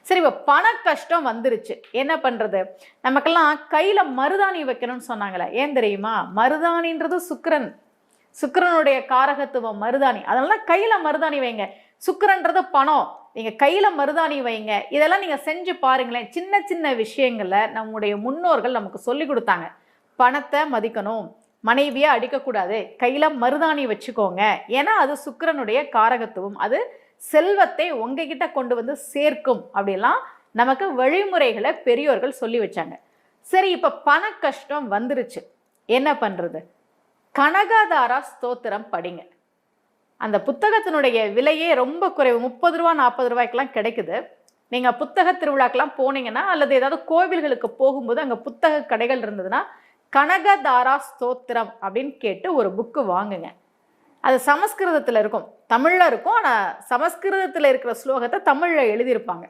சரி, இப்போ பண கஷ்டம் வந்துருச்சு, என்ன பண்றது? நமக்கெல்லாம் கையில மருதாணி வைக்கணும்னு சொன்னாங்களே, ஏன் தெரியுமா? மருதாணின்றது சுக்கிரன், சுக்கிரனுடைய காரகத்துவம் மருதாணி. அதனால கையில மருதாணி வைங்க. சுக்கிரன்றது பணம், நீங்க கையில மருதாணி வைங்க. இதெல்லாம் நீங்க செஞ்சு பாருங்களேன். சின்ன சின்ன விஷயங்கள நம்முடைய முன்னோர்கள் நமக்கு சொல்லி கொடுத்தாங்க. பணத்தை மதிக்கணும், மனைவியை அடிக்கக்கூடாது, கையில மருதாணி வச்சுக்கோங்க. ஏன்னா அது சுக்கிரனுடைய காரகத்துவம், அது செல்வத்தை உங்ககிட்ட கொண்டு வந்து சேர்க்கும். அப்படிலாம் நமக்கு வழிமுறைகளை பெரியோர்கள் சொல்லி வச்சாங்க. சரி, இப்ப பண கஷ்டம் வந்துருச்சு, என்ன பண்றது? கனகதாரா ஸ்தோத்திரம் படிங்க. அந்த புத்தகத்தினுடைய விலையே ரொம்ப குறைவு, 30 ரூபா 40 ரூபாய்க்கெல்லாம் கிடைக்குது. நீங்க புத்தக திருவிழாக்கெல்லாம் போனீங்கன்னா, அல்லது ஏதாவது கோவில்களுக்கு போகும்போது அங்க புத்தக கடைகள் இருந்ததுன்னா, கனகதாரா ஸ்தோத்திரம் அப்படின்னு கேட்டு ஒரு புக்கு வாங்குங்க. அது சமஸ்கிருதத்தில் இருக்கும், தமிழில் இருக்கும். ஆனால் சமஸ்கிருதத்தில் இருக்கிற ஸ்லோகத்தை தமிழில் எழுதியிருப்பாங்க.